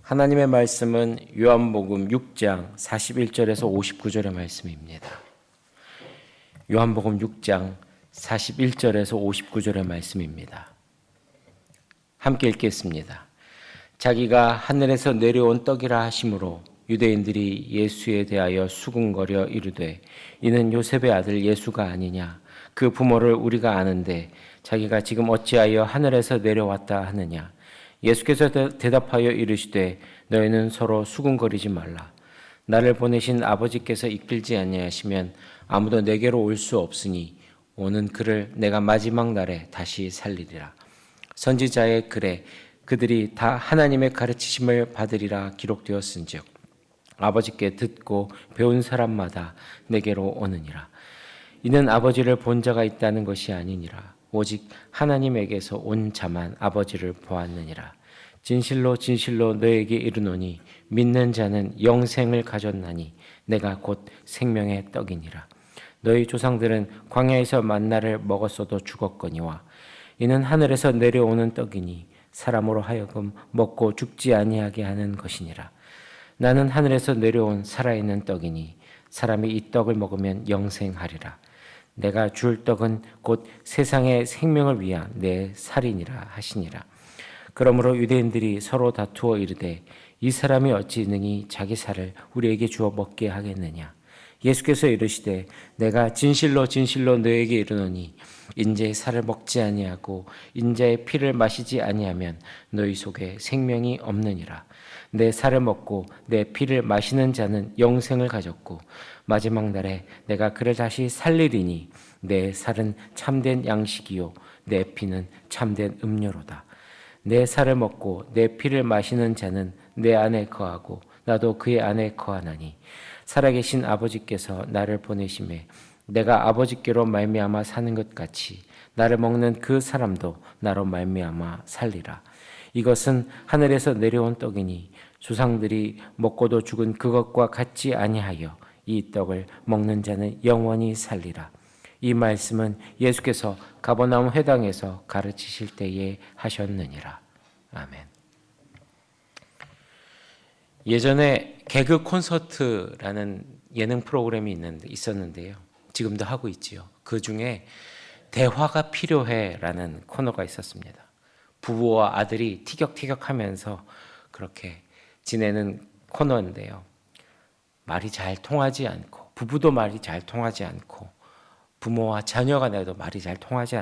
하나님의 말씀은 요한복음 6장 41절에서 59절의 말씀입니다. 요한복음 6장 41절에서 59절의 말씀입니다. 함께 읽겠습니다. 자기가 하늘에서 내려온 떡이라 하심으로 유대인들이 예수에 대하여 수군거려 이르되 이는 요셉의 아들 예수가 아니냐. 그 부모를 우리가 아는데 자기가 지금 어찌하여 하늘에서 내려왔다 하느냐. 예수께서 대답하여 이르시되 너희는 서로 수군거리지 말라. 나를 보내신 아버지께서 이끌지 아니하시면 아무도 내게로 올 수 없으니 오는 그를 내가 마지막 날에 다시 살리리라. 선지자의 글에 그들이 다 하나님의 가르치심을 받으리라 기록되었은즉 아버지께 듣고 배운 사람마다 내게로 오느니라. 이는 아버지를 본 자가 있다는 것이 아니니라. 오직 하나님에게서 온 자만 아버지를 보았느니라. 진실로 진실로 너에게 이르노니 믿는 자는 영생을 가졌나니 내가 곧 생명의 떡이니라. 너희 조상들은 광야에서 만나를 먹었어도 죽었거니와 이는 하늘에서 내려오는 떡이니 사람으로 하여금 먹고 죽지 아니하게 하는 것이니라. 나는 하늘에서 내려온 살아있는 떡이니 사람이 이 떡을 먹으면 영생하리라. 내가 줄 떡은 곧 세상의 생명을 위한 내 살이니라 하시니라. 그러므로 유대인들이 서로 다투어 이르되 이 사람이 어찌 능히 자기 살을 우리에게 주어 먹게 하겠느냐. 예수께서 이르시되 내가 진실로 진실로 너에게 이르노니 인자의 살을 먹지 아니하고 인자의 피를 마시지 아니하면 너희 속에 생명이 없느니라. 내 살을 먹고 내 피를 마시는 자는 영생을 가졌고 마지막 날에 내가 그를 다시 살리리니 내 살은 참된 양식이요 내 피는 참된 음료로다. 내 살을 먹고 내 피를 마시는 자는 내 안에 거하고 나도 그의 안에 거하나니 살아계신 아버지께서 나를 보내심에 내가 아버지께로 말미암아 사는 것 같이 나를 먹는 그 사람도 나로 말미암아 살리라. 이것은 하늘에서 내려온 떡이니 조상들이 먹고도 죽은 그것과 같지 아니하여 이 떡을 먹는 자는 영원히 살리라. 이 말씀은 예수께서 가버나움 회당에서 가르치실 때에 하셨느니라. 아멘. 예전에 개그 콘서트라는 예능 프로그램이 있었는데요. 지금도 하고 있지요. 그 중에 대화가 필요해라는 코너가 있었습니다. 부부와 아들이 티격태격하면서 그렇게 지내는 코너인데요. 말이 잘 통하지 않고 부부도 말이 잘 통하지 않고 부모와 자녀 간에도 말이 잘 통하지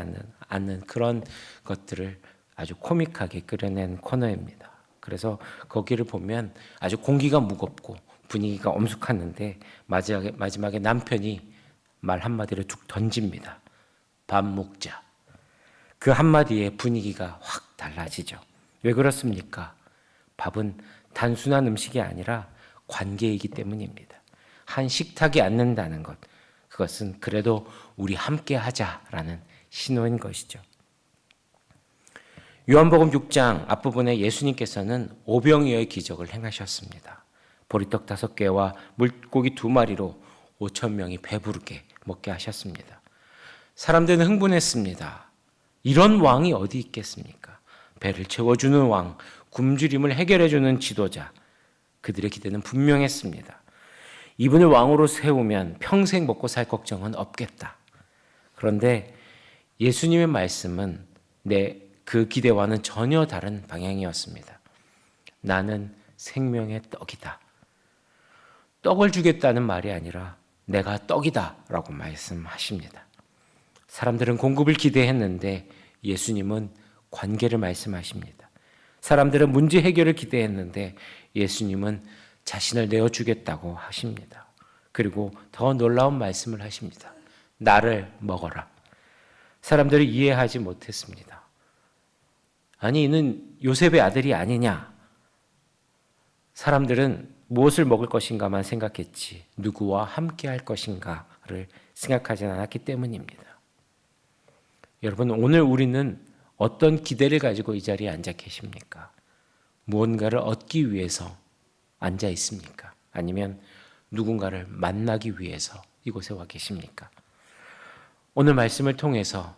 않는 그런 것들을 아주 코믹하게 그려낸 코너입니다. 그래서 거기를 보면 아주 공기가 무겁고 분위기가 엄숙했는데 마지막에 남편이 말 한마디를 툭 던집니다. 밥 먹자. 그 한마디에 분위기가 확 달라지죠. 왜 그렇습니까? 밥은 단순한 음식이 아니라 관계이기 때문입니다. 한 식탁에 앉는다는 것, 그것은 그래도 우리 함께 하자라는 신호인 것이죠. 요한복음 6장 앞부분에 예수님께서는 오병이어의 기적을 행하셨습니다. 보리떡 5개와 물고기 2마리로 5,000명이 배부르게 먹게 하셨습니다. 사람들은 흥분했습니다. 이런 왕이 어디 있겠습니까? 배를 채워주는 왕, 굶주림을 해결해주는 지도자, 그들의 기대는 분명했습니다. 이분을 왕으로 세우면 평생 먹고 살 걱정은 없겠다. 그런데 예수님의 말씀은 그 기대와는 전혀 다른 방향이었습니다. 나는 생명의 떡이다. 떡을 주겠다는 말이 아니라 내가 떡이다 라고 말씀하십니다. 사람들은 공급을 기대했는데 예수님은 관계를 말씀하십니다. 사람들은 문제 해결을 기대했는데 예수님은 자신을 내어주겠다고 하십니다. 그리고 더 놀라운 말씀을 하십니다. 나를 먹어라. 사람들이 이해하지 못했습니다. 아니, 이는 요셉의 아들이 아니냐. 사람들은 무엇을 먹을 것인가만 생각했지 누구와 함께 할 것인가를 생각하지 않았기 때문입니다. 여러분, 오늘 우리는 어떤 기대를 가지고 이 자리에 앉아 계십니까? 무언가를 얻기 위해서 앉아 있습니까? 아니면 누군가를 만나기 위해서 이곳에 와 계십니까? 오늘 말씀을 통해서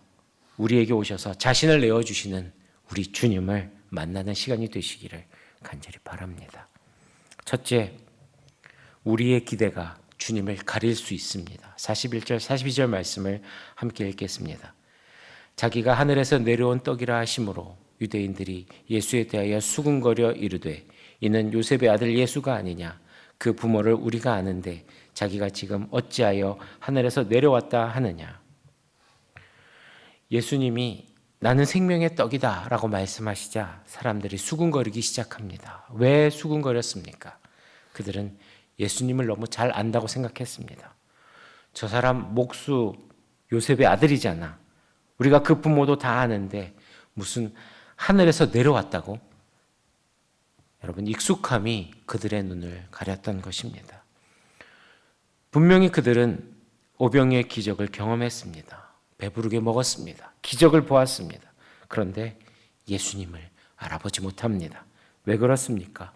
우리에게 오셔서 자신을 내어주시는 우리 주님을 만나는 시간이 되시기를 간절히 바랍니다. 첫째, 우리의 기대가 주님을 가릴 수 있습니다. 41절, 42절 말씀을 함께 읽겠습니다. 자기가 하늘에서 내려온 떡이라 하심으로 유대인들이 예수에 대하여 수군거려 이르되 이는 요셉의 아들 예수가 아니냐. 그 부모를 우리가 아는데 자기가 지금 어찌하여 하늘에서 내려왔다 하느냐. 예수님이 나는 생명의 떡이다 라고 말씀하시자 사람들이 수군거리기 시작합니다. 왜 수군거렸습니까? 그들은 예수님을 너무 잘 안다고 생각했습니다. 저 사람 목수 요셉의 아들이잖아. 우리가 그 부모도 다 아는데 무슨 하늘에서 내려왔다고? 여러분, 익숙함이 그들의 눈을 가렸던 것입니다. 분명히 그들은 오병이의 기적을 경험했습니다. 배부르게 먹었습니다. 기적을 보았습니다. 그런데 예수님을 알아보지 못합니다. 왜 그렇습니까?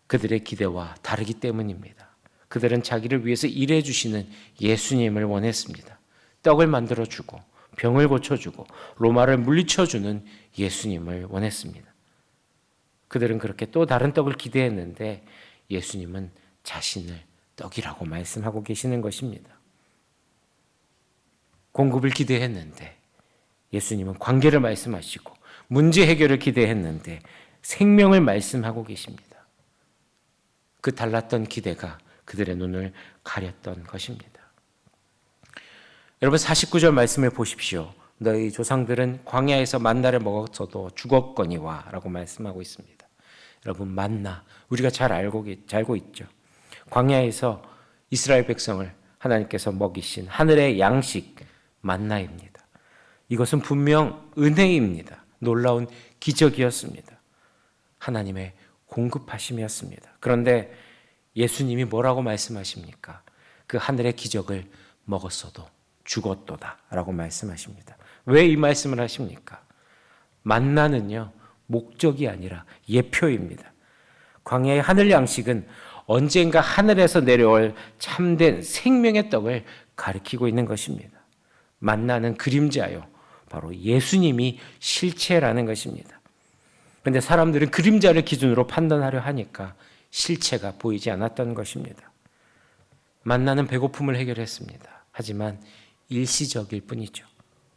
그들의 기대와 다르기 때문입니다. 그들은 자기를 위해서 일해 주시는 예수님을 원했습니다. 떡을 만들어 주고 병을 고쳐 주고 로마를 물리쳐 주는 예수님을 원했습니다. 그들은 그렇게 또 다른 떡을 기대했는데 예수님은 자신을 떡이라고 말씀하고 계시는 것입니다. 공급을 기대했는데 예수님은 관계를 말씀하시고 문제 해결을 기대했는데 생명을 말씀하고 계십니다. 그 달랐던 기대가 그들의 눈을 가렸던 것입니다. 여러분, 49절 말씀을 보십시오. 너희 조상들은 광야에서 만나를 먹었어도 죽었거니와 라고 말씀하고 있습니다. 여러분, 만나 우리가 잘 알고 있죠. 광야에서 이스라엘 백성을 하나님께서 먹이신 하늘의 양식 만나입니다. 이것은 분명 은혜입니다. 놀라운 기적이었습니다. 하나님의 공급하심이었습니다. 그런데 예수님이 뭐라고 말씀하십니까? 그 하늘의 기적을 먹었어도 죽었도다 라고 말씀하십니다. 왜 이 말씀을 하십니까? 만나는요, 목적이 아니라 예표입니다. 광야의 하늘 양식은 언젠가 하늘에서 내려올 참된 생명의 떡을 가리키고 있는 것입니다. 만나는 그림자요, 바로 예수님이 실체라는 것입니다. 그런데 사람들은 그림자를 기준으로 판단하려 하니까 실체가 보이지 않았던 것입니다. 만나는 배고픔을 해결했습니다. 하지만 일시적일 뿐이죠.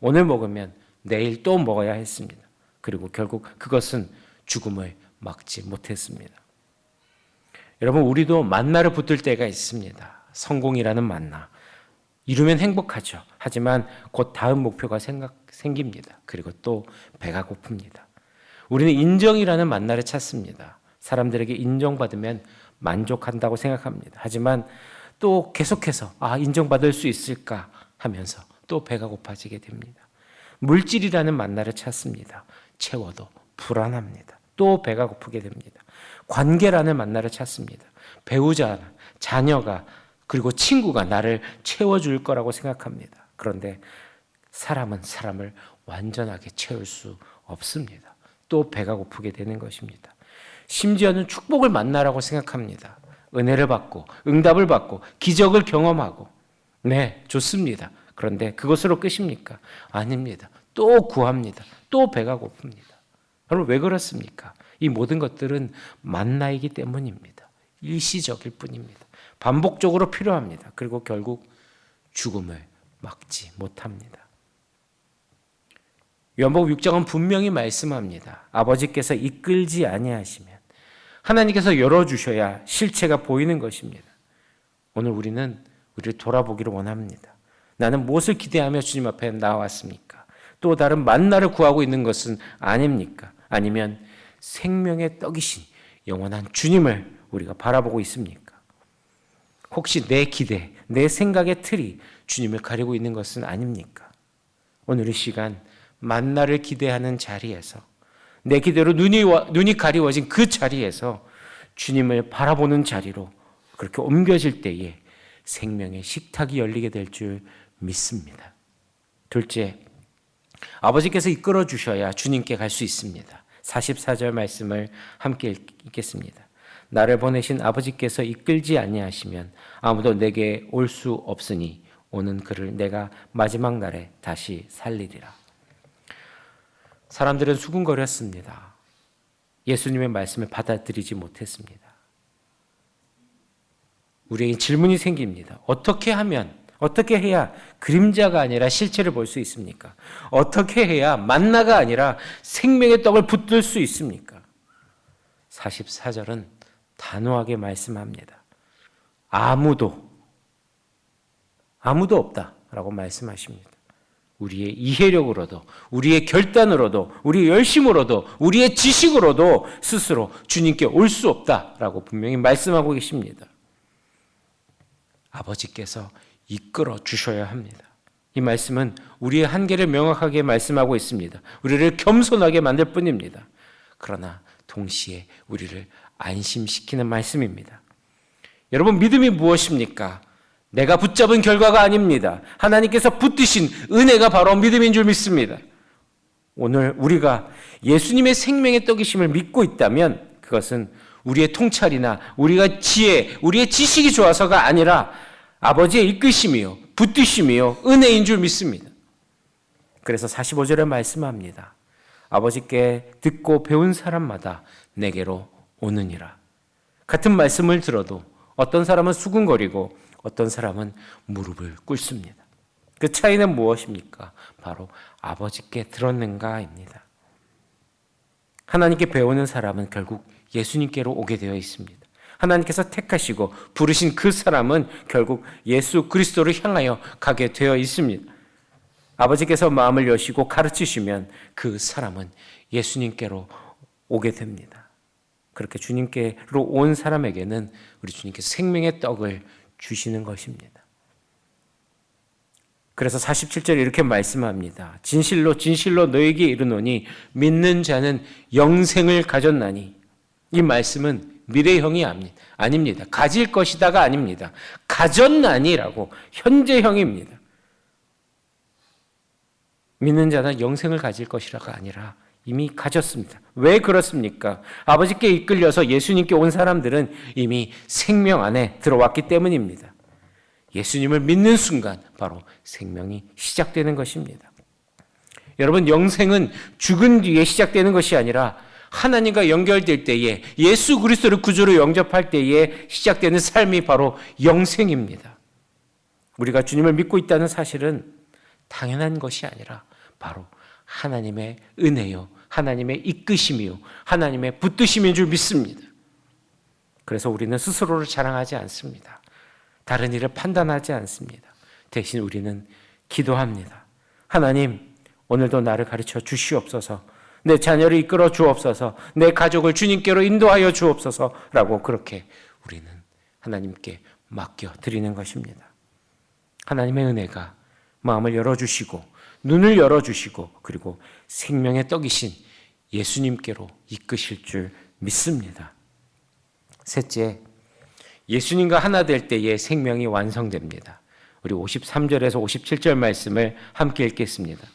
오늘 먹으면 내일 또 먹어야 했습니다. 그리고 결국 그것은 죽음을 막지 못했습니다. 여러분, 우리도 만나를 붙들 때가 있습니다. 성공이라는 만나. 이루면 행복하죠. 하지만 곧 다음 목표가 생깁니다. 그리고 또 배가 고픕니다. 우리는 인정이라는 만나를 찾습니다. 사람들에게 인정받으면 만족한다고 생각합니다. 하지만 또 계속해서 인정받을 수 있을까 하면서 또 배가 고파지게 됩니다. 물질이라는 만나를 찾습니다. 채워도 불안합니다. 또 배가 고프게 됩니다. 관계라는 만나를 찾습니다. 배우자, 자녀가 그리고 친구가 나를 채워줄 거라고 생각합니다. 그런데 사람은 사람을 완전하게 채울 수 없습니다. 또 배가 고프게 되는 것입니다. 심지어는 축복을 만나라고 생각합니다. 은혜를 받고 응답을 받고 기적을 경험하고 네, 좋습니다. 그런데 그것으로 끝입니까? 아닙니다. 또 구합니다. 또 배가 고픕니다. 여러분, 왜 그렇습니까? 이 모든 것들은 만나이기 때문입니다. 일시적일 뿐입니다. 반복적으로 필요합니다. 그리고 결국 죽음을 막지 못합니다. 요한복음 6장은 분명히 말씀합니다. 아버지께서 이끌지 아니하시면 하나님께서 열어주셔야 실체가 보이는 것입니다. 오늘 우리는 우리를 돌아보기를 원합니다. 나는 무엇을 기대하며 주님 앞에 나왔습니까? 또 다른 만나를 구하고 있는 것은 아닙니까? 아니면 생명의 떡이신 영원한 주님을 우리가 바라보고 있습니까? 혹시 내 기대, 내 생각의 틀이 주님을 가리고 있는 것은 아닙니까? 오늘 이 시간 만나를 기대하는 자리에서 내 기대로 눈이 가리워진 그 자리에서 주님을 바라보는 자리로 그렇게 옮겨질 때에 생명의 식탁이 열리게 될 줄 믿습니다. 둘째, 아버지께서 이끌어 주셔야 주님께 갈 수 있습니다. 44절 말씀을 함께 읽겠습니다. 나를 보내신 아버지께서 이끌지 아니하시면 아무도 내게 올 수 없으니 오는 그를 내가 마지막 날에 다시 살리리라. 사람들은 수군거렸습니다. 예수님의 말씀을 받아들이지 못했습니다. 우리에게 질문이 생깁니다. 어떻게 해야 그림자가 아니라 실체를 볼 수 있습니까? 어떻게 해야 만나가 아니라 생명의 떡을 붙들 수 있습니까? 44절은 단호하게 말씀합니다. 아무도 없다라고 말씀하십니다. 우리의 이해력으로도, 우리의 결단으로도, 우리의 열심으로도, 우리의 지식으로도 스스로 주님께 올 수 없다라고 분명히 말씀하고 계십니다. 아버지께서 이끌어 주셔야 합니다. 이 말씀은 우리의 한계를 명확하게 말씀하고 있습니다. 우리를 겸손하게 만들 뿐입니다. 그러나 동시에 우리를 안심시키는 말씀입니다. 여러분, 믿음이 무엇입니까? 내가 붙잡은 결과가 아닙니다. 하나님께서 붙드신 은혜가 바로 믿음인 줄 믿습니다. 오늘 우리가 예수님의 생명의 떡이심을 믿고 있다면 그것은 우리의 통찰이나 우리가 우리의 지식이 좋아서가 아니라 아버지의 이끄심이요, 붙드심이요, 은혜인 줄 믿습니다. 그래서 45절에 말씀합니다. 아버지께 듣고 배운 사람마다 내게로 오느니라. 같은 말씀을 들어도 어떤 사람은 수군거리고 어떤 사람은 무릎을 꿇습니다. 그 차이는 무엇입니까? 바로 아버지께 들었는가입니다. 하나님께 배우는 사람은 결국 예수님께로 오게 되어 있습니다. 하나님께서 택하시고 부르신 그 사람은 결국 예수 그리스도를 향하여 가게 되어 있습니다. 아버지께서 마음을 여시고 가르치시면 그 사람은 예수님께로 오게 됩니다. 그렇게 주님께로 온 사람에게는 우리 주님께서 생명의 떡을 주시는 것입니다. 그래서 47절에 이렇게 말씀합니다. 진실로 진실로 너에게 이르노니 믿는 자는 영생을 가졌나니. 이 말씀은 미래형이 아닙니다. 가질 것이다가 아닙니다. 가졌나니라고 현재형입니다. 믿는 자는 영생을 가질 것이라가 아니라 이미 가졌습니다. 왜 그렇습니까? 아버지께 이끌려서 예수님께 온 사람들은 이미 생명 안에 들어왔기 때문입니다. 예수님을 믿는 순간 바로 생명이 시작되는 것입니다. 여러분, 영생은 죽은 뒤에 시작되는 것이 아니라 하나님과 연결될 때에, 예수 그리스도를 구주로 영접할 때에 시작되는 삶이 바로 영생입니다. 우리가 주님을 믿고 있다는 사실은 당연한 것이 아니라 바로 하나님의 은혜요, 하나님의 이끄심이요, 하나님의 붙드심인 줄 믿습니다. 그래서 우리는 스스로를 자랑하지 않습니다. 다른 일을 판단하지 않습니다. 대신 우리는 기도합니다. 하나님, 오늘도 나를 가르쳐 주시옵소서, 내 자녀를 이끌어 주옵소서, 내 가족을 주님께로 인도하여 주옵소서라고 그렇게 우리는 하나님께 맡겨드리는 것입니다. 하나님의 은혜가 마음을 열어주시고 눈을 열어주시고 그리고 생명의 떡이신 예수님께로 이끄실 줄 믿습니다. 셋째, 예수님과 하나 될 때에 생명이 완성됩니다. 우리 53절에서 57절 말씀을 함께 읽겠습니다.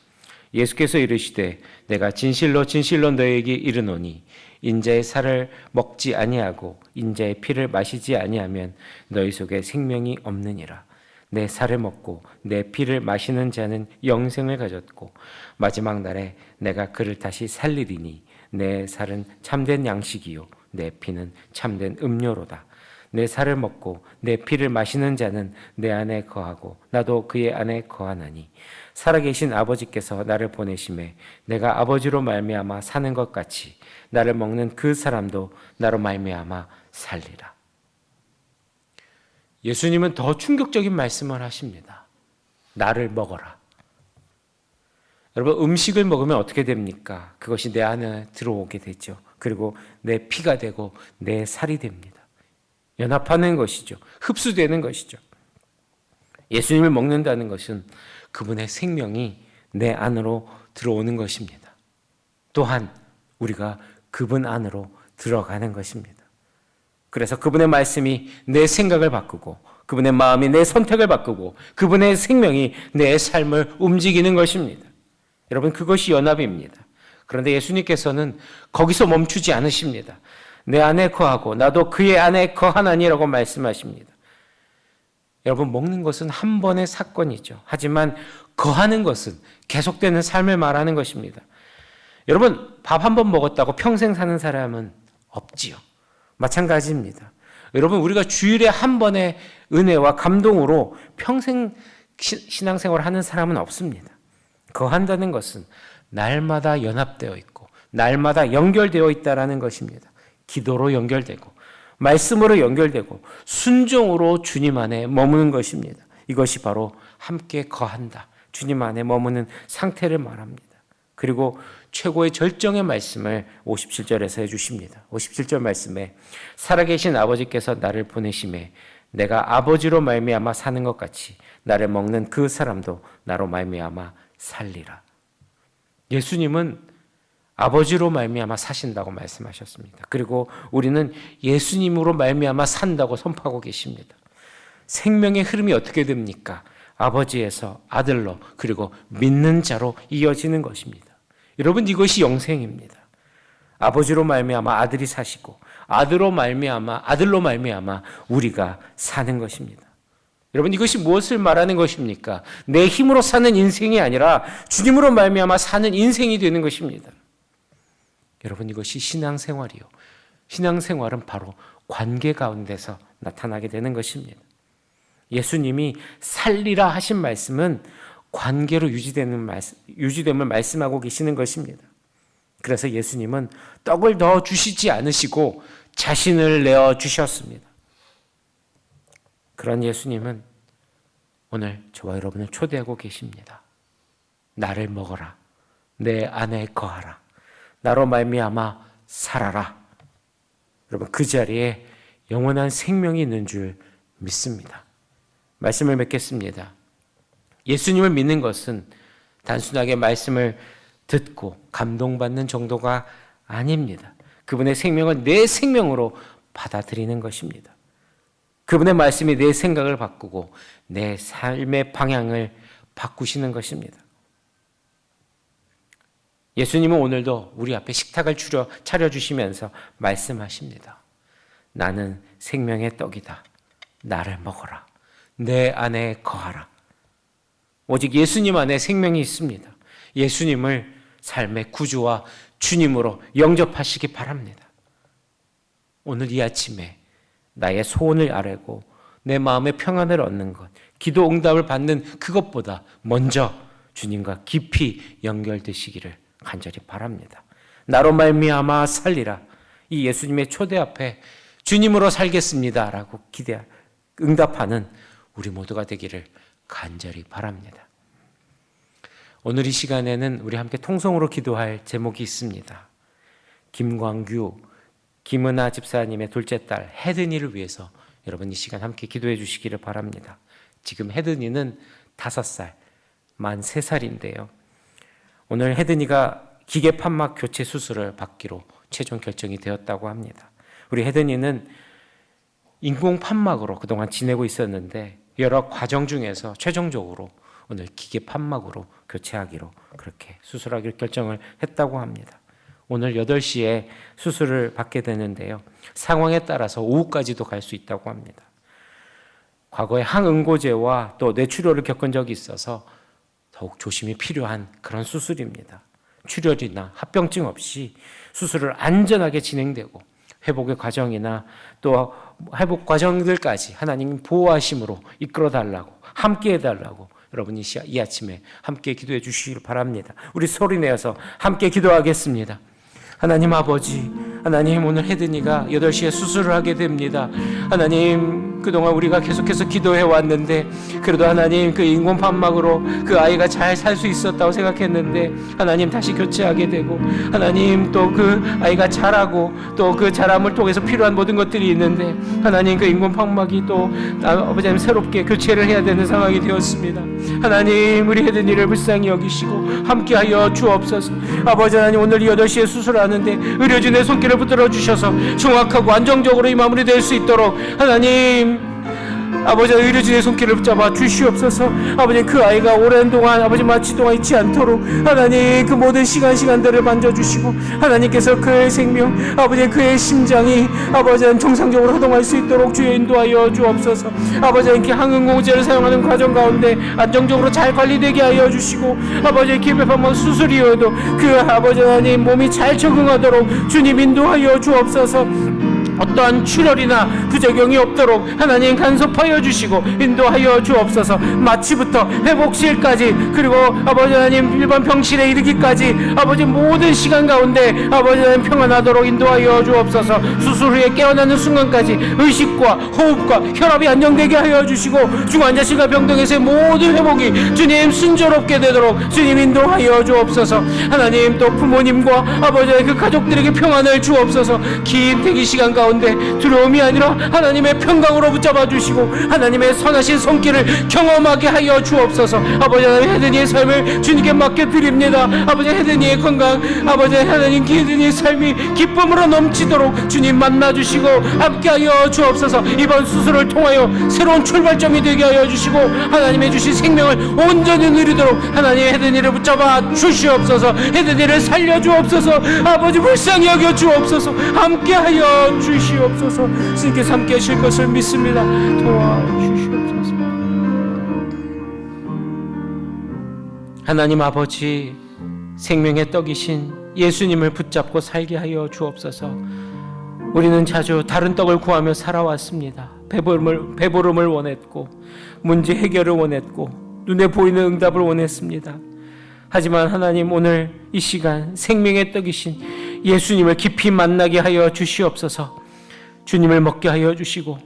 예수께서 이르시되 내가 진실로 진실로 너희에게 이르노니 인자의 살을 먹지 아니하고 인자의 피를 마시지 아니하면 너희 속에 생명이 없느니라. 내 살을 먹고 내 피를 마시는 자는 영생을 가졌고 마지막 날에 내가 그를 다시 살리리니 내 살은 참된 양식이요 내 피는 참된 음료로다. 내 살을 먹고 내 피를 마시는 자는 내 안에 거하고 나도 그의 안에 거하나니 살아계신 아버지께서 나를 보내심에 내가 아버지로 말미암아 사는 것 같이 나를 먹는 그 사람도 나로 말미암아 살리라. 예수님은 더 충격적인 말씀을 하십니다. 나를 먹어라. 여러분, 음식을 먹으면 어떻게 됩니까? 그것이 내 안에 들어오게 되죠. 그리고 내 피가 되고 내 살이 됩니다. 연합하는 것이죠. 흡수되는 것이죠. 예수님을 먹는다는 것은 그분의 생명이 내 안으로 들어오는 것입니다. 또한 우리가 그분 안으로 들어가는 것입니다. 그래서 그분의 말씀이 내 생각을 바꾸고 그분의 마음이 내 선택을 바꾸고 그분의 생명이 내 삶을 움직이는 것입니다. 여러분, 그것이 연합입니다. 그런데 예수님께서는 거기서 멈추지 않으십니다. 내 안에 거하고 나도 그의 안에 거하나니라고 말씀하십니다. 여러분, 먹는 것은 한 번의 사건이죠. 하지만 거하는 것은 계속되는 삶을 말하는 것입니다. 여러분, 밥 한 번 먹었다고 평생 사는 사람은 없지요. 마찬가지입니다. 여러분, 우리가 주일에 한 번의 은혜와 감동으로 평생 신앙생활을 하는 사람은 없습니다. 거한다는 것은 날마다 연합되어 있고 날마다 연결되어 있다는 것입니다. 기도로 연결되고 말씀으로 연결되고 순종으로 주님 안에 머무는 것입니다. 이것이 바로 함께 거한다, 주님 안에 머무는 상태를 말합니다. 그리고 최고의 절정의 말씀을 57절에서 해주십니다. 57절 말씀에 살아계신 아버지께서 나를 보내심에 내가 아버지로 말미암아 사는 것 같이 나를 먹는 그 사람도 나로 말미암아 살리라. 예수님은 아버지로 말미암아 사신다고 말씀하셨습니다. 그리고 우리는 예수님으로 말미암아 산다고 선포하고 계십니다. 생명의 흐름이 어떻게 됩니까? 아버지에서 아들로 그리고 믿는 자로 이어지는 것입니다. 여러분, 이것이 영생입니다. 아버지로 말미암아 아들이 사시고 아들로 말미암아 우리가 사는 것입니다. 여러분, 이것이 무엇을 말하는 것입니까? 내 힘으로 사는 인생이 아니라 주님으로 말미암아 사는 인생이 되는 것입니다. 여러분, 이것이 신앙생활이요. 신앙생활은 바로 관계 가운데서 나타나게 되는 것입니다. 예수님이 살리라 하신 말씀은 관계로 유지됨을 말씀하고 계시는 것입니다. 그래서 예수님은 떡을 더 주시지 않으시고 자신을 내어 주셨습니다. 그런 예수님은 오늘 저와 여러분을 초대하고 계십니다. 나를 먹어라. 내 안에 거하라. 나로 말미암아 살아라. 여러분, 그 자리에 영원한 생명이 있는 줄 믿습니다. 말씀을 맺겠습니다. 예수님을 믿는 것은 단순하게 말씀을 듣고 감동받는 정도가 아닙니다. 그분의 생명을 내 생명으로 받아들이는 것입니다. 그분의 말씀이 내 생각을 바꾸고 내 삶의 방향을 바꾸시는 것입니다. 예수님은 오늘도 우리 앞에 식탁을 차려주시면서 말씀하십니다. 나는 생명의 떡이다. 나를 먹어라. 내 안에 거하라. 오직 예수님 안에 생명이 있습니다. 예수님을 삶의 구주와 주님으로 영접하시기 바랍니다. 오늘 이 아침에 나의 소원을 아뢰고 내 마음의 평안을 얻는 것, 기도 응답을 받는 그것보다 먼저 주님과 깊이 연결되시기를 간절히 바랍니다. 나로 말미암아 살리라. 이 예수님의 초대 앞에 주님으로 살겠습니다라고 응답하는 우리 모두가 되기를 간절히 바랍니다. 오늘 이 시간에는 우리 함께 통성으로 기도할 제목이 있습니다. 김광규, 김은아 집사님의 둘째 딸 혜든이를 위해서 여러분 이 시간 함께 기도해 주시기를 바랍니다. 지금 혜든이는 5살, 만 3살인데요. 오늘 혜든이가 기계 판막 교체 수술을 받기로 최종 결정이 되었다고 합니다. 우리 혜든이는 인공 판막으로 그동안 지내고 있었는데 여러 과정 중에서 최종적으로 오늘 기계 판막으로 교체하기로 그렇게 수술하기로 결정을 했다고 합니다. 오늘 8시에 수술을 받게 되는데요. 상황에 따라서 오후까지도 갈 수 있다고 합니다. 과거에 항응고제와 또 뇌출혈을 겪은 적이 있어서 더욱 조심이 필요한 그런 수술입니다. 출혈이나 합병증 없이 수술을 안전하게 진행되고 회복의 과정이나 또 회복 과정들까지 하나님 보호하심으로 이끌어달라고 함께 해달라고 여러분이 이 아침에 함께 기도해 주시길 바랍니다. 우리 소리 내어서 함께 기도하겠습니다. 하나님 아버지, 하나님 오늘 혜든이가 8시에 수술을 하게 됩니다. 하나님 그동안 우리가 계속해서 기도해 왔는데 그래도 하나님 그 인공 판막으로 그 아이가 잘 살 수 있었다고 생각했는데 하나님 다시 교체하게 되고 하나님 또 그 아이가 자라고 또 그 자람을 통해서 필요한 모든 것들이 있는데 하나님 그 인공 판막이 또 아버지 하나님 새롭게 교체를 해야 되는 상황이 되었습니다. 하나님 우리 혜든이를 불쌍히 여기시고 함께하여 주옵소서. 아버지 하나님 오늘 8시에 수술하는데 의료진의 손길을 붙들어 주셔서 정확하고 안정적으로 이 마무리될 수 있도록 하나님 아버지 의료진의 손길을 붙잡아 주시옵소서. 아버지 그 아이가 오랜 동안 아버지 마취 동안 있지 않도록 하나님 그 모든 시간들을 만져주시고 하나님께서 그의 생명 아버지 그의 심장이 아버지 정상적으로 활동할 수 있도록 주여 인도하여 주옵소서. 아버지 이렇게 항응고제를 사용하는 과정 가운데 안정적으로 잘 관리되게 하여 주시고 아버지 기별판만 수술이어도 그 아버지 하나님 몸이 잘 적응하도록 주님 인도하여 주옵소서. 어떠한 출혈이나 부작용이 없도록 하나님 간섭하여 주시고 인도하여 주옵소서. 마취부터 회복실까지 그리고 아버지 하나님 일반 병실에 이르기까지 아버지 모든 시간 가운데 아버지 하나님 평안하도록 인도하여 주옵소서. 수술 후에 깨어나는 순간까지 의식과 호흡과 혈압이 안정되게 하여 주시고 중환자실과 병동에서의 모든 회복이 주님 순조롭게 되도록 주님 인도하여 주옵소서. 하나님 또 부모님과 아버지의 그 가족들에게 평안을 주옵소서. 긴 대기 시간 가운데 두려움이 아니라 하나님의 평강으로 붙잡아 주시고 하나님의 선하신 손길을 경험하게 하여 주옵소서. 아버지 하나님 헤드니의 삶을 주님께 맡겨드립니다. 아버지 헤드니의 건강 아버지 하나님 헤드니의 삶이 기쁨으로 넘치도록 주님 만나주시고 함께하여 주옵소서. 이번 수술을 통하여 새로운 출발점이 되게 하여 주시고 하나님의 주신 생명을 온전히 누리도록 하나님 헤드니를 붙잡아 주시옵소서. 헤드니를 살려주옵소서. 아버지 불쌍히 여겨 주옵소서. 함께하여 주시옵소서. 주님께서 함께 하실 것을 믿습니다. 도와주시옵소서. 하나님 아버지 생명의 떡이신 예수님을 붙잡고 살게 하여 주옵소서. 우리는 자주 다른 떡을 구하며 살아왔습니다. 배부름을 원했고 문제 해결을 원했고 눈에 보이는 응답을 원했습니다. 하지만 하나님 오늘 이 시간 생명의 떡이신 예수님을 깊이 만나게 하여 주시옵소서. 주님을 먹게 하여 주시고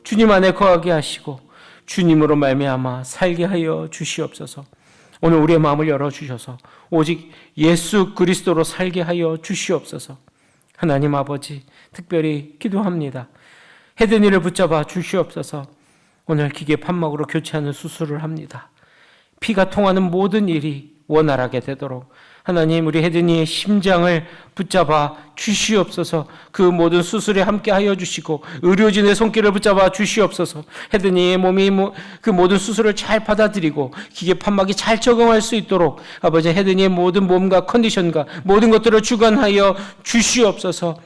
주님 안에 거하게 하시고 주님으로 말미암아 살게 하여 주시옵소서. 오늘 우리의 마음을 열어주셔서 오직 예수 그리스도로 살게 하여 주시옵소서. 하나님 아버지 특별히 기도합니다. 헤드니를 붙잡아 주시옵소서. 오늘 기계 판막으로 교체하는 수술을 합니다. 피가 통하는 모든 일이 원활하게 되도록 하나님 우리 헤드니의 심장을 붙잡아 주시옵소서. 그 모든 수술에 함께 하여 주시고 의료진의 손길을 붙잡아 주시옵소서. 헤드니의 몸이 그 모든 수술을 잘 받아들이고 기계 판막이 잘 적응할 수 있도록 아버지 헤드니의 모든 몸과 컨디션과 모든 것들을 주관하여 주시옵소서.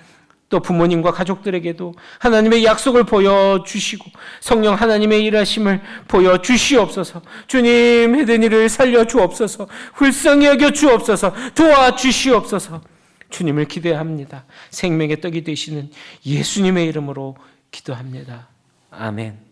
또 부모님과 가족들에게도 하나님의 약속을 보여주시고 성령 하나님의 일하심을 보여주시옵소서. 주님 헤드니를 살려주옵소서. 불쌍히 여겨주옵소서. 도와주시옵소서. 주님을 기대합니다. 생명의 떡이 되시는 예수님의 이름으로 기도합니다. 아멘.